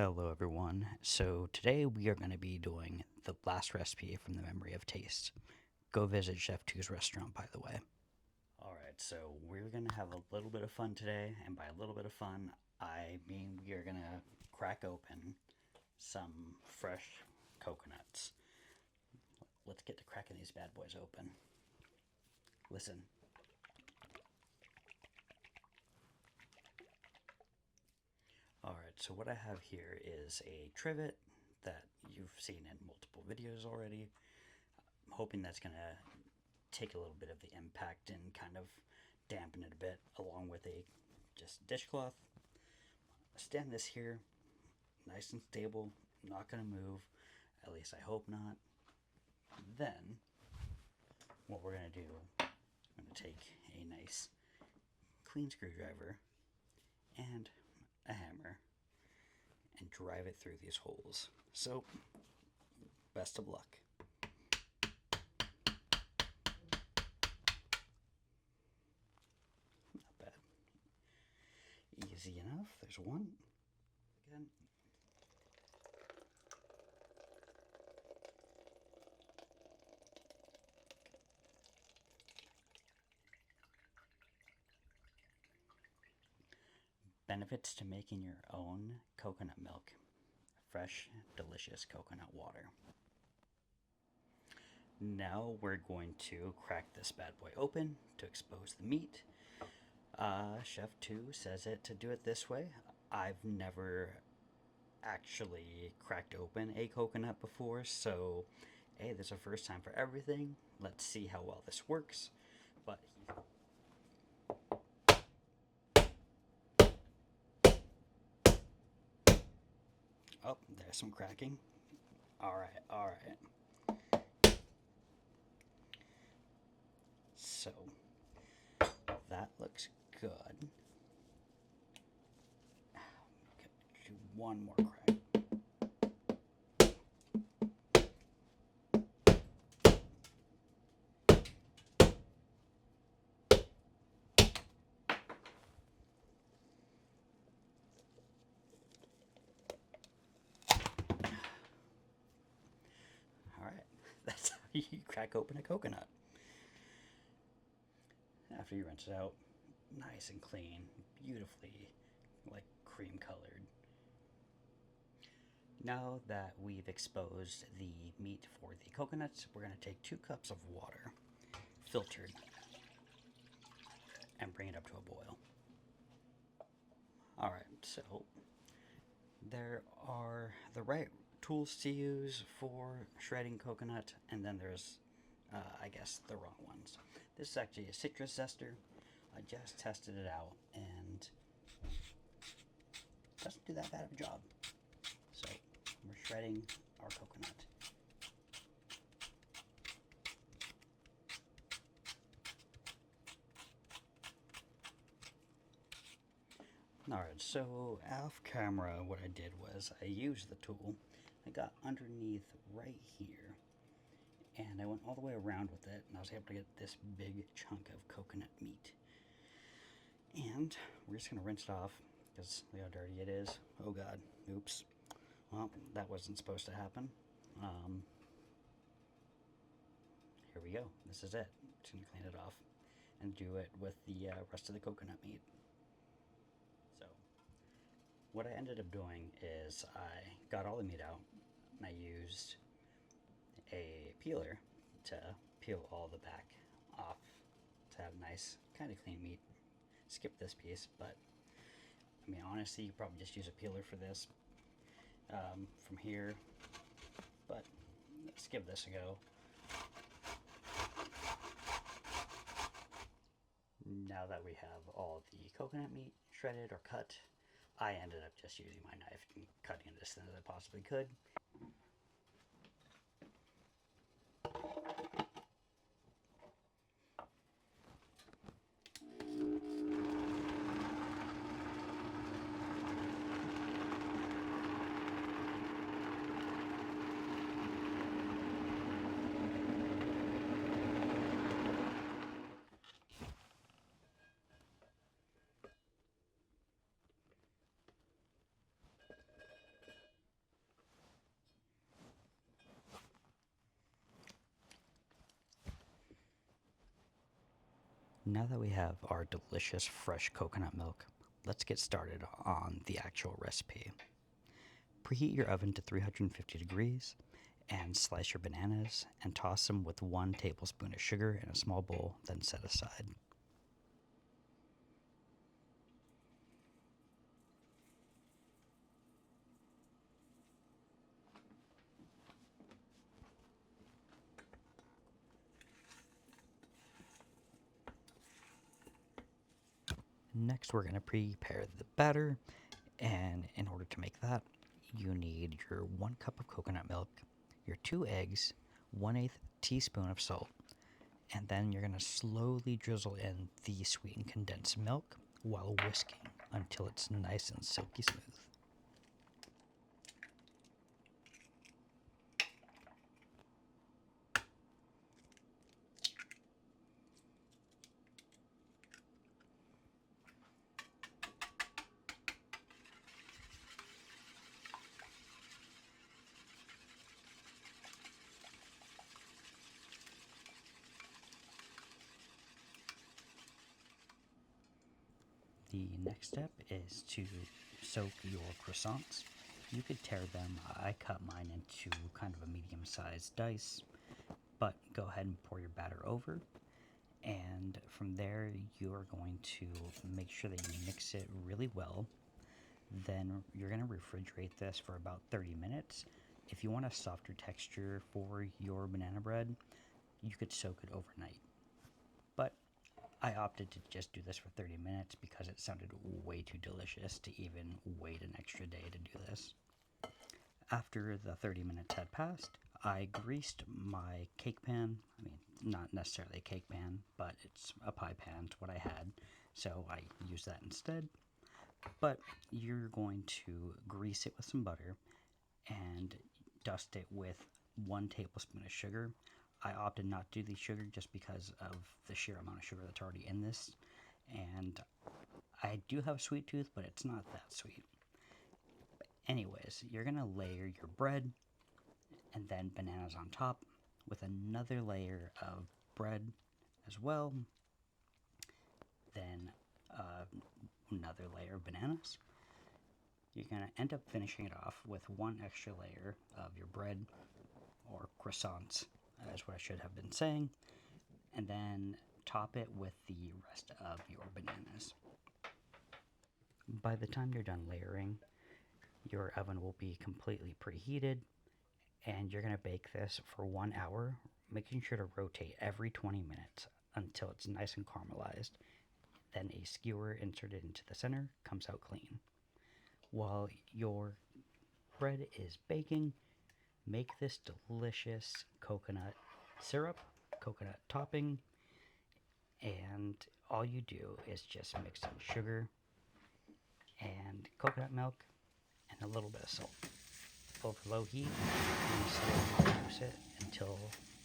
Hello, everyone. So, today we are going to be doing the last recipe from the Memory of Taste. Go visit Chef Tu's restaurant, by the way. Alright, so we're going to have a little bit of fun today, and by a little bit of fun, I mean we are going to crack open some fresh coconuts. Let's get to cracking these bad boys open. Listen. Alright, so what I have here is a trivet that you've seen in multiple videos already. I'm hoping that's going to take a little bit of the impact and kind of dampen it a bit, along with a just dishcloth. Stand this here, nice and stable, not going to move, at least I hope not. Then, what we're going to do, I'm going to take a nice clean screwdriver and a hammer and drive it through these holes. So, best of luck. Not bad. Easy enough. There's one. Again. Benefits to making your own coconut milk. Fresh, delicious coconut water. Now we're going to crack this bad boy open to expose the meat. Chef Tu says it to do it this way. I've never actually cracked open a coconut before, so hey, there's a first time for everything. Let's see how well this works. But oh, there's some cracking. All right. So that looks good. Do one more crack. All right, that's how you crack open a coconut. After you rinse it out, nice and clean, beautifully like cream colored. Now that we've exposed the meat for the coconuts, we're going to take 2 cups of water, filtered, and bring it up to a boil. Alright, so there are the right tools to use for shredding coconut, and then there's, I guess, the wrong ones. This is actually a citrus zester. I just tested it out, and it doesn't do that bad of a job. So we're shredding our coconut. Alright, so off camera what I did was I used the tool. I got underneath right here, and I went all the way around with it, and I was able to get this big chunk of coconut meat. And we're just going to rinse it off, because look how dirty it is. Oh god, oops. Well, that wasn't supposed to happen. Here we go. This is it. Just going to clean it off and do it with the rest of the coconut meat. So, what I ended up doing is I got all the meat out, and I used a peeler to peel all the back off to have nice, kind of clean meat. Skip this piece, but I mean, honestly, you probably just use a peeler for this from here, but let's give this a go. Now that we have all the coconut meat shredded or cut, I ended up just using my knife and cutting it as thin as I possibly could. Now that we have our delicious fresh coconut milk, let's get started on the actual recipe. Preheat your oven to 350 degrees and slice your bananas and toss them with 1 tablespoon of sugar in a small bowl, then set aside. Next, we're going to prepare the batter, and in order to make that, you need your 1 cup of coconut milk, your 2 eggs, 1/8 teaspoon of salt, and then you're going to slowly drizzle in the sweetened condensed milk while whisking until it's nice and silky smooth. The next step is to soak your croissants. You could tear them. I cut mine into kind of a medium-sized dice, but go ahead and pour your batter over. And from there, you are going to make sure that you mix it really well. Then you're going to refrigerate this for about 30 minutes. If you want a softer texture for your banana bread, you could soak it overnight. But I opted to just do this for 30 minutes because it sounded way too delicious to even wait an extra day to do this. After the 30 minutes had passed, I greased my cake pan. I mean, not necessarily a cake pan, but it's a pie pan. It's what I had, so I used that instead. But you're going to grease it with some butter and dust it with 1 tablespoon of sugar. I opted not to do the sugar just because of the sheer amount of sugar that's already in this. And I do have a sweet tooth, but it's not that sweet. But anyways, you're going to layer your bread and then bananas on top with another layer of bread as well. Then another layer of bananas. You're going to end up finishing it off with 1 extra layer of your bread, or croissants, is what I should have been saying, and then top it with the rest of your bananas. By the time you're done layering, your oven will be completely preheated, and you're going to bake this for 1 hour, making sure to rotate every 20 minutes until it's nice and caramelized. Then a skewer inserted into the center comes out clean. While your bread is baking, make this delicious coconut syrup, coconut topping, and all you do is just mix in sugar and coconut milk and a little bit of salt. Over low heat, and slowly reduce it until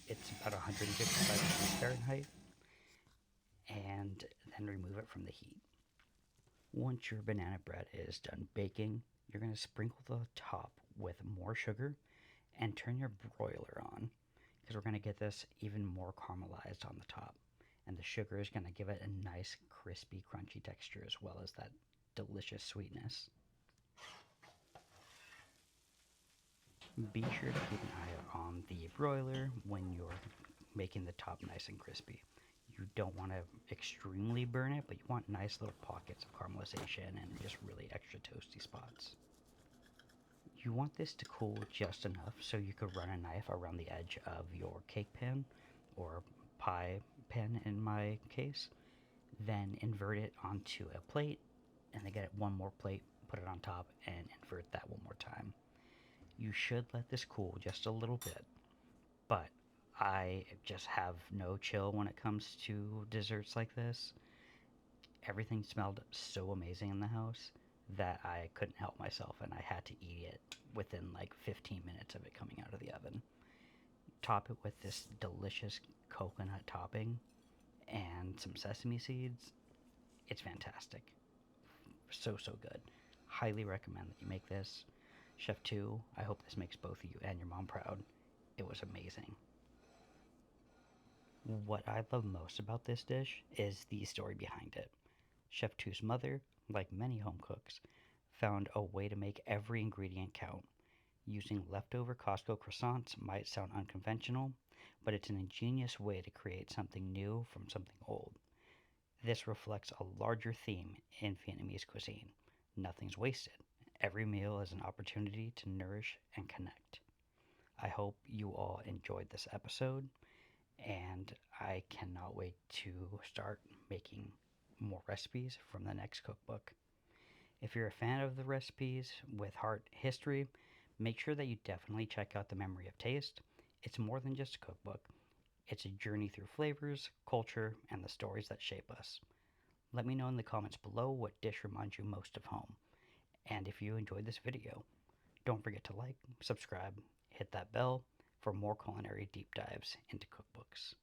it's about 155 degrees Fahrenheit, and then remove it from the heat. Once your banana bread is done baking, you're going to sprinkle the top with more sugar and turn your broiler on, because we're going to get this even more caramelized on the top. And the sugar is going to give it a nice crispy, crunchy texture as well as that delicious sweetness. Be sure to keep an eye on the broiler when you're making the top nice and crispy. You don't want to extremely burn it, but you want nice little pockets of caramelization and just really extra toasty spots. You want this to cool just enough so you could run a knife around the edge of your cake pan, or pie pan in my case. Then invert it onto a plate, and then get 1 more plate, put it on top, and invert that 1 more time. You should let this cool just a little bit, but I just have no chill when it comes to desserts like this. Everything smelled so amazing in the house that I couldn't help myself, and I had to eat it within like 15 minutes of it coming out of the oven. Top it with this delicious coconut topping and some sesame seeds. It's fantastic. So good. Highly recommend that you make this. Chef Tu, I hope this makes both you and your mom proud. It was amazing. What I love most about this dish is the story behind it. Chef Tu's mother, like many home cooks, found a way to make every ingredient count. Using leftover Costco croissants might sound unconventional, but it's an ingenious way to create something new from something old. This reflects a larger theme in Vietnamese cuisine. Nothing's wasted. Every meal is an opportunity to nourish and connect. I hope you all enjoyed this episode, and I cannot wait to start making more recipes from the next cookbook. If you're a fan of the recipes with heart history, make sure that you definitely check out The Memory of Taste. It's more than just a cookbook, it's a journey through flavors, culture, and the stories that shape us. Let me know in the comments below what dish reminds you most of home. And if you enjoyed this video, don't forget to like, subscribe, hit that bell for more culinary deep dives into cookbooks.